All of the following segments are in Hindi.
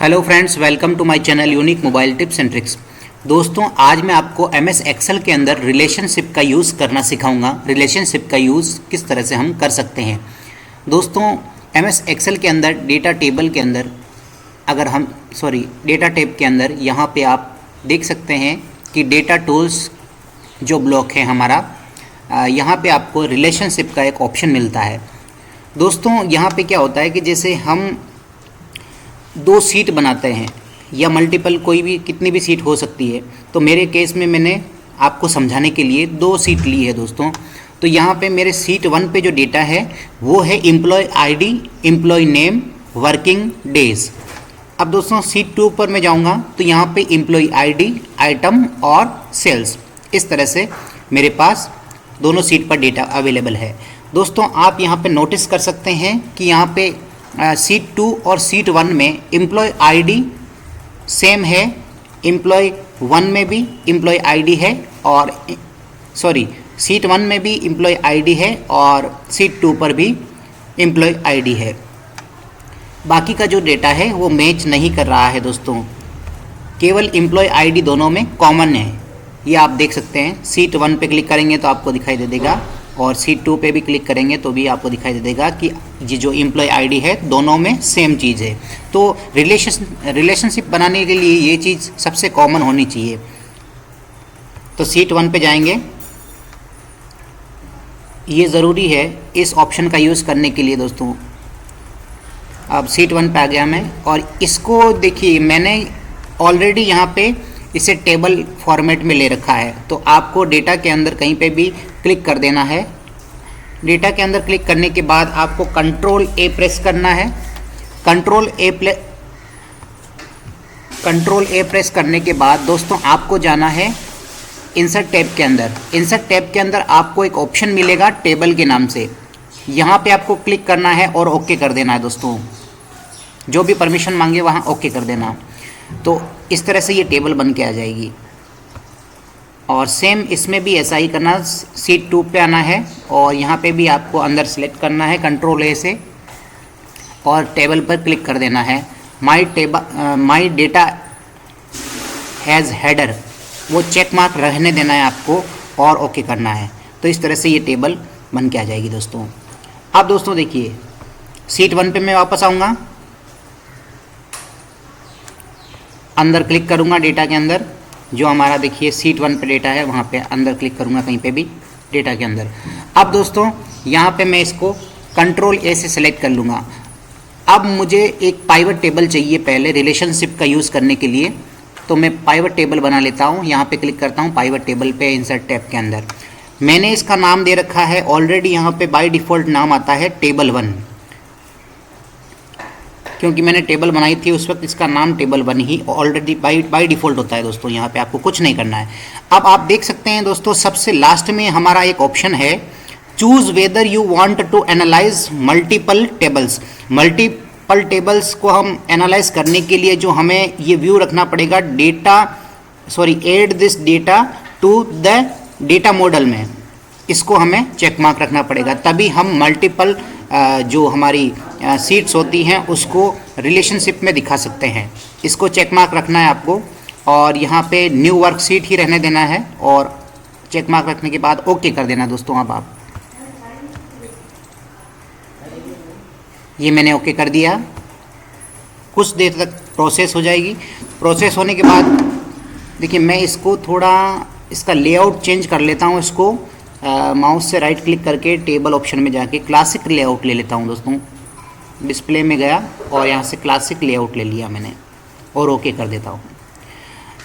Hello friends, welcome to my channel unique mobile tips and tricks. दोस्तों, आज मैं आपको एमएस एक्सेल के अंदर रिलेशनशिप का यूज़ करना सिखाऊंगा। रिलेशनशिप का यूज़ किस तरह से हम कर सकते हैं। दोस्तों, एमएस एक्सेल के अंदर डेटा टेबल के अंदर डेटा टैब के अंदर यहाँ पे आप देख सकते हैं कि डेटा टूल्स जो ब्लॉक है हमारा, यहाँ पे आपको रिलेशनशिप का एक ऑप्शन मिलता है। दोस्तों, यहाँ पे क्या होता है कि जैसे हम दो सीट बनाते हैं या मल्टीपल कोई भी कितनी भी सीट हो सकती है, तो मेरे केस में मैंने आपको समझाने के लिए दो सीट ली है दोस्तों। तो यहाँ पे मेरे सीट 1 पे जो डेटा है वो है employ ID, employ name, working days. अब दोस्तों सीट 2 पर मैं जाऊँगा तो यहाँ पे एम्प्लॉय आईडी, आइटम और सेल्स, इस तरह से मेरे पास दोनों सीट पर डेटा अवेलेबल है। दोस्तों, आप यहाँ पे नोटिस कर सकते हैं कि यहाँ पे सीट 2 और सीट 1 में एम्प्लॉय आईडी सेम है। एम्प्लॉय 1 में भी एम्प्लॉय आईडी है और सीट 1 में भी एम्प्लॉय आईडी है और सीट 2 पर भी एम्प्लॉय आईडी है। बाकी का जो डेटा है वो मैच नहीं कर रहा है दोस्तों, केवल एम्प्लॉय आईडी दोनों में कॉमन है। ये आप देख सकते हैं। सीट 1 पे क्लिक करेंगे तो आपको दिखाई दे देगा और सीट 2 पे भी क्लिक करेंगे तो भी आपको दिखाई दे देगा कि ये जो एम्प्लॉय आईडी है दोनों में सेम चीज़ है। तो रिलेशनशिप बनाने के लिए ये चीज़ सबसे कॉमन होनी चाहिए। तो सीट 1 पे जाएंगे, ये ज़रूरी है इस ऑप्शन का यूज़ करने के लिए दोस्तों। अब सीट 1 पे आ गया मैं और इसको देखिए, मैंने ऑलरेडी यहाँ पे इसे टेबल फॉर्मेट में ले रखा है। तो आपको डेटा के अंदर कहीं पे भी क्लिक कर देना है। डेटा के अंदर क्लिक करने के बाद आपको कंट्रोल ए प्रेस करना है। कंट्रोल ए प्रेस करने के बाद दोस्तों आपको जाना है इंसर्ट टैब के अंदर। इंसर्ट टैब के अंदर आपको एक ऑप्शन मिलेगा टेबल के नाम से, यहाँ पे आपको क्लिक करना है और ओके कर देना है दोस्तों। जो भी परमिशन मांगे वहाँ ओके कर देना। तो इस तरह से ये टेबल बन के आ जाएगी। और सेम इसमें भी ऐसा ही करना। सीट 2 पे आना है और यहाँ पे भी आपको अंदर सेलेक्ट करना है कंट्रोल ए से और टेबल पर क्लिक कर देना है। माई डेटा हैज़ हेडर, वो चेक मार्क रहने देना है आपको और ओके करना है। तो इस तरह से ये टेबल बन के आ जाएगी दोस्तों। अब दोस्तों देखिए, सीट 1 पे मैं वापस आऊँगा, अंदर क्लिक करूँगा डेटा के अंदर, जो हमारा देखिए सीट 1 पे डेटा है वहाँ पे अंदर क्लिक करूँगा कहीं पे भी डेटा के अंदर। अब दोस्तों यहाँ पे मैं इसको कंट्रोल ए से सेलेक्ट कर लूँगा। अब मुझे एक पाइवट टेबल चाहिए पहले रिलेशनशिप का यूज़ करने के लिए, तो मैं पाइवट टेबल बना लेता हूँ। यहाँ पे क्लिक करता हूँ पाइवट टेबल पे इंसर्ट टैब के अंदर। मैंने इसका नाम दे रखा है ऑलरेडी, यहाँ पे बाई डिफ़ॉल्ट नाम आता है टेबल 1, क्योंकि मैंने टेबल बनाई थी उस वक्त इसका नाम table 1 he already by default होता है दोस्तों। यहाँ पे आपको कुछ नहीं करना है। अब आप देख सकते हैं दोस्तों, सबसे लास्ट में हमारा एक ऑप्शन है choose whether you want to analyse multiple tables. Multiple tables को हम एनालाइज करने के लिए जो हमें ये व्यू रखना पड़ेगा, add this data to the data model में, इसको हमें चेक मार्क रखना पड़ेगा। तभी हम मल्टीपल जो हमारी सीट्स होती हैं उसको रिलेशनशिप में दिखा सकते हैं। इसको चेक मार्क रखना है आपको और यहाँ पे न्यू वर्क सीट ही रहने देना है और चेक मार्क रखने के बाद ओके कर देना दोस्तों। अब आप ये मैंने ओके कर दिया। कुछ देर तक प्रोसेस हो जाएगी। प्रोसेस होने के बाद देखिए, मैं इसको थोड़ा इसका लेआउट चेंज कर लेता हूँ। इसको माउस से राइट क्लिक करके टेबल ऑप्शन में जाके क्लासिक लेआउट ले लेता हूँ दोस्तों। डिस्प्ले में गया और यहाँ से क्लासिक लेआउट ले लिया मैंने और ओके कर देता हूँ।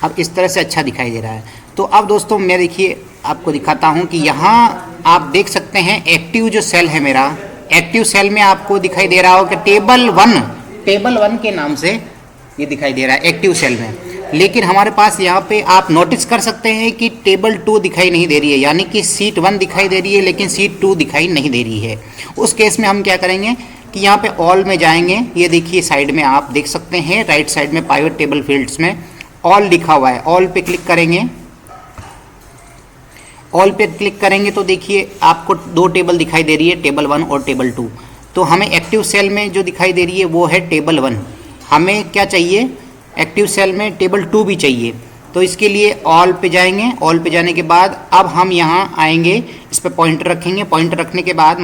अब इस तरह से अच्छा दिखाई दे रहा है। तो अब दोस्तों मैं देखिए आपको दिखाता हूँ कि यहाँ आप देख सकते हैं एक्टिव जो सेल है मेरा, एक्टिव सेल में आपको दिखाई दे रहा हो कि टेबल 1 के नाम से ये दिखाई दे रहा है एक्टिव सेल में। लेकिन हमारे पास यहाँ पे आप नोटिस कर सकते हैं कि टेबल 2 दिखाई नहीं दे रही है, यानी कि सीट 1 दिखाई दे रही है लेकिन सीट 2 दिखाई नहीं दे रही है। उस केस में हम क्या करेंगे कि यहाँ पे ऑल में जाएंगे। ये देखिए साइड में आप देख सकते हैं, राइट साइड में पाइवट टेबल फील्ड्स में ऑल लिखा हुआ है। ऑल पे क्लिक करेंगे। ऑल पे क्लिक करेंगे तो देखिए आपको 2 टेबल दिखाई दे रही है, टेबल 1 और टेबल 2। तो हमें एक्टिव सेल में जो दिखाई दे रही है वो है टेबल 1। हमें क्या चाहिए, एक्टिव सेल में टेबल 2 भी चाहिए। तो इसके लिए ऑल पे जाएंगे, ऑल पे जाने के बाद अब हम यहाँ आएंगे, इस पर पॉइंटर रखेंगे, पॉइंटर रखने के बाद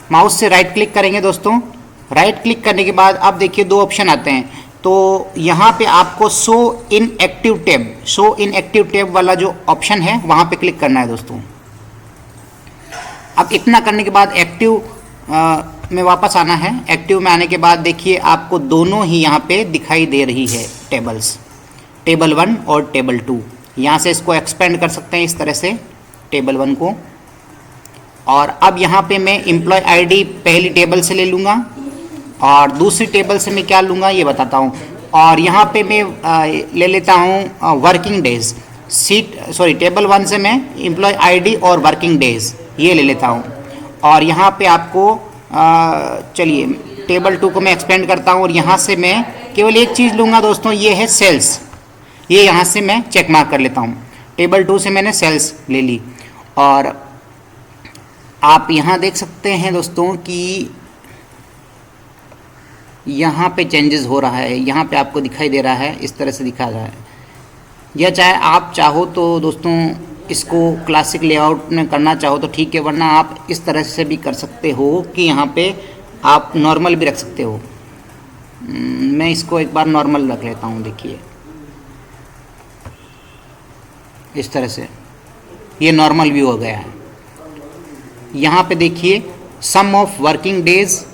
माउस से राइट क्लिक करेंगे दोस्तों। राइट क्लिक करने के बाद अब देखिए दो ऑप्शन आते हैं, तो यहाँ पे आपको शो इन एक्टिव टैब वाला जो ऑप्शन है वहाँ पे क्लिक करना है दोस्तों। अब इतना करने के बाद एक्टिव में वापस आना है। एक्टिव में आने के बाद देखिए आपको दोनों ही यहाँ पे दिखाई दे रही है टेबल्स, टेबल 1 और टेबल 2। यहाँ से इसको एक्सपेंड कर सकते हैं इस तरह से टेबल 1 को। और अब यहाँ पे मैं एम्प्लॉय आईडी पहली टेबल से ले लूँगा और दूसरी टेबल से मैं क्या लूँगा ये बताता हूँ। और यहाँ पे मैं ले लेता हूँ वर्किंग डेज। टेबल 1 से मैं एम्प्लॉय आईडी और वर्किंग डेज ये ले लेता हूँ। और यहाँ पे आपको चलिए टेबल 2 को मैं एक्सपेंड करता हूँ और यहाँ से मैं केवल एक चीज़ लूँगा दोस्तों, ये है सेल्स। ये यहाँ से मैं चेक मार्क कर लेता हूँ। टेबल 2 से मैंने सेल्स ले ली और आप यहाँ देख सकते हैं दोस्तों कि यहाँ पे चेंजेस हो रहा है, यहाँ पे आपको दिखाई दे रहा है, इस तरह से दिखा रहा है। या चाहे आप चाहो तो दोस्तों इसको क्लासिक लेआउट में करना चाहो तो ठीक है, वरना आप इस तरह से भी कर सकते हो कि यहाँ पे आप नॉर्मल भी रख सकते हो। मैं इसको एक बार नॉर्मल रख लेता हूँ। देखिए इस तरह से ये नॉर्मल व्यू हो गया है। यहाँ पे देखिए सम ऑफ वर्किंग डेज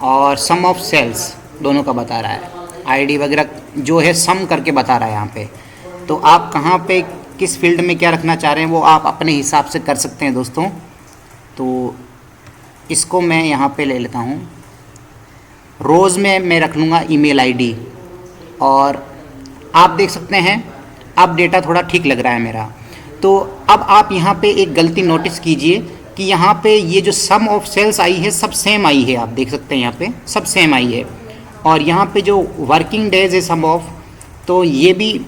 और सम ऑफ सेल्स दोनों का बता रहा है, आईडी वगैरह जो है सम करके बता रहा है यहाँ पे। तो आप कहाँ पे किस फील्ड में क्या रखना चाह रहे हैं वो आप अपने हिसाब से कर सकते हैं दोस्तों। तो इसको मैं यहाँ पे ले लेता हूँ, रोज़ में मैं रख लूँगा ईमेल आईडी। और आप देख सकते हैं अब डेटा थोड़ा ठीक लग रहा है मेरा। तो अब आप यहाँ पे एक गलती नोटिस कीजिए कि यहाँ पे ये जो सम ऑफ सेल्स आई है सब सेम आई है, आप देख सकते हैं यहाँ पे सब सेम आई है। और यहाँ पे जो वर्किंग डेज है सम ऑफ, तो ये भी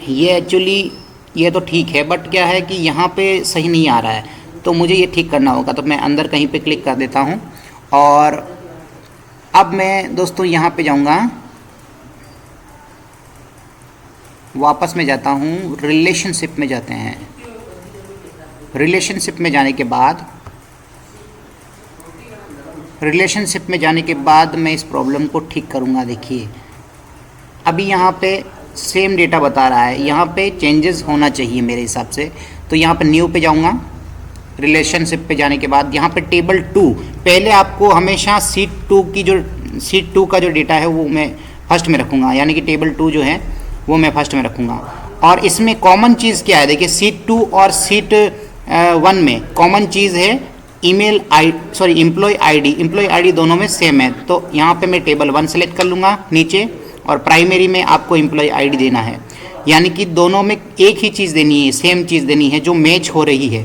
ये एक्चुअली ये तो ठीक है, बट क्या है कि यहाँ पे सही नहीं आ रहा है, तो मुझे ये ठीक करना होगा। तो मैं अंदर कहीं पे क्लिक कर देता हूँ और अब मैं दोस्तों यहाँ पे जाऊँगा, वापस में जाता हूँ, रिलेशनशिप में जाते हैं। रिलेशनशिप में जाने के बाद मैं इस प्रॉब्लम को ठीक करूँगा। देखिए अभी यहाँ पे सेम डेटा बता रहा है, यहाँ पे चेंजेस होना चाहिए मेरे हिसाब से। तो यहाँ पे न्यू पे जाऊँगा, रिलेशनशिप पे जाने के बाद यहाँ पे टेबल 2, पहले आपको हमेशा शीट 2 का जो डेटा है वो मैं फर्स्ट में रखूँगा, यानी कि टेबल 2 जो है वो मैं फर्स्ट में रखूँगा। और इसमें कॉमन चीज़ क्या है, देखिए शीट 2 और शीट 1 में कॉमन चीज़ है एम्प्लॉय आईडी दोनों में सेम है। तो यहाँ पे मैं टेबल 1 सेलेक्ट कर लूँगा नीचे, और प्राइमरी में आपको एम्प्लॉय आईडी देना है, यानी कि दोनों में एक ही चीज़ देनी है, सेम चीज़ देनी है जो मैच हो रही है।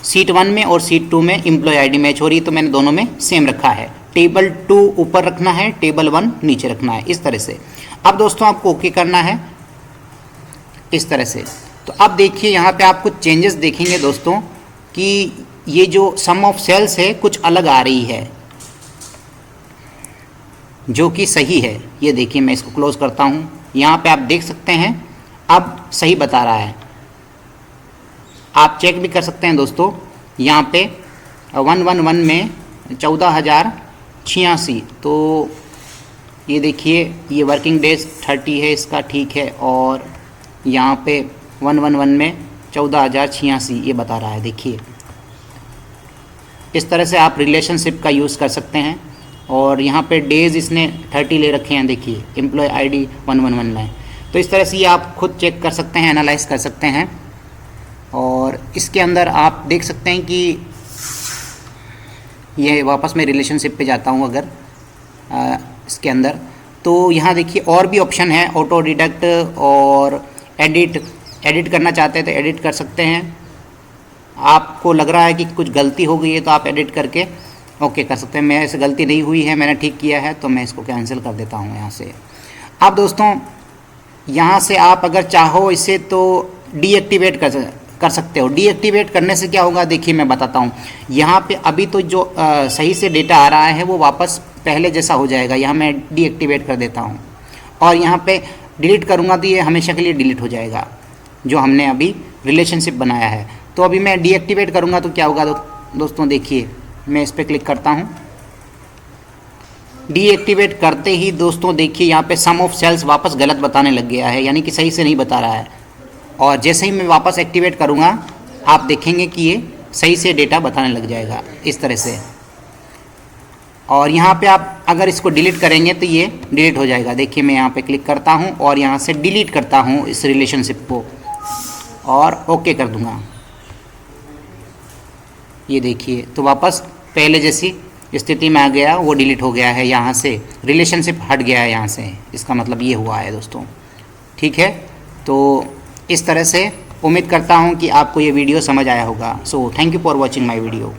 शीट 1 में और शीट 2 में एम्प्लॉय आईडी मैच हो रही है, तो मैंने दोनों में सेम रखा है। टेबल 2 ऊपर रखना है, टेबल 1 नीचे रखना है, इस तरह से। अब दोस्तों आपको ओके करना है इस तरह से। तो अब देखिए यहाँ पे आप कुछ चेंजेस देखेंगे दोस्तों कि ये जो सम ऑफ सेल्स है कुछ अलग आ रही है, जो कि सही है। ये देखिए मैं इसको क्लोज करता हूँ, यहाँ पे आप देख सकते हैं अब सही बता रहा है। आप चेक भी कर सकते हैं दोस्तों, यहाँ पे 111 में 14,086। तो ये देखिए ये वर्किंग डेज 30 है इसका, ठीक है। और यहाँ पे 111 में 14,086 ये बता रहा है। देखिए इस तरह से आप रिलेशनशिप का यूज़ कर सकते हैं। और यहाँ पे डेज इसने 30 ले रखे हैं, देखिए एम्प्लॉय आईडी 111 में। तो इस तरह से ये आप खुद चेक कर सकते हैं, एनालाइज कर सकते हैं। और इसके अंदर आप देख सकते हैं कि ये वापस मैं रिलेशनशिप पे जाता हूँ अगर इसके अंदर, तो यहाँ देखिए और भी ऑप्शन है, ऑटो डिडक्ट और एडिट करना चाहते हैं तो एडिट कर सकते हैं। आपको लग रहा है कि कुछ गलती हो गई है तो आप एडिट करके ओके कर सकते हैं। मेरे से गलती नहीं हुई है, मैंने ठीक किया है, तो मैं इसको कैंसिल कर देता हूँ यहाँ से। अब दोस्तों यहाँ से आप अगर चाहो इसे तो डीएक्टिवेट कर सकते हो। डीएक्टिवेट करने से क्या होगा देखिए मैं बताता हूँ। यहाँ पे अभी तो जो सही से डेटा आ रहा है वो वापस पहले जैसा हो जाएगा। यहाँ मैं डीएक्टिवेट कर देता हूँ और यहाँ पे डिलीट करूँगा तो ये हमेशा के लिए डिलीट हो जाएगा जो हमने अभी रिलेशनशिप बनाया है। तो अभी मैं डीएक्टिवेट करूँगा तो क्या होगा दोस्तों, देखिए मैं इस पर क्लिक करता हूँ। डीएक्टिवेट करते ही दोस्तों देखिए यहाँ पे सम ऑफ सेल्स वापस गलत बताने लग गया है, यानी कि सही से नहीं बता रहा है। और जैसे ही मैं वापस एक्टिवेट करूँगा आप देखेंगे कि ये सही से डेटा बताने लग जाएगा इस तरह से। और यहाँ पे आप अगर इसको डिलीट करेंगे तो ये डिलीट हो जाएगा। देखिए मैं यहाँ पे क्लिक करता हूँ और यहाँ से डिलीट करता हूँ इस रिलेशनशिप को और ओके कर दूँगा। ये देखिए तो वापस पहले जैसी स्थिति में आ गया, वो डिलीट हो गया है, यहाँ से रिलेशनशिप हट गया है यहाँ से। इसका मतलब ये हुआ है दोस्तों, ठीक है। तो इस तरह से उम्मीद करता हूँ कि आपको ये वीडियो समझ आया होगा। So thank you for watching my video.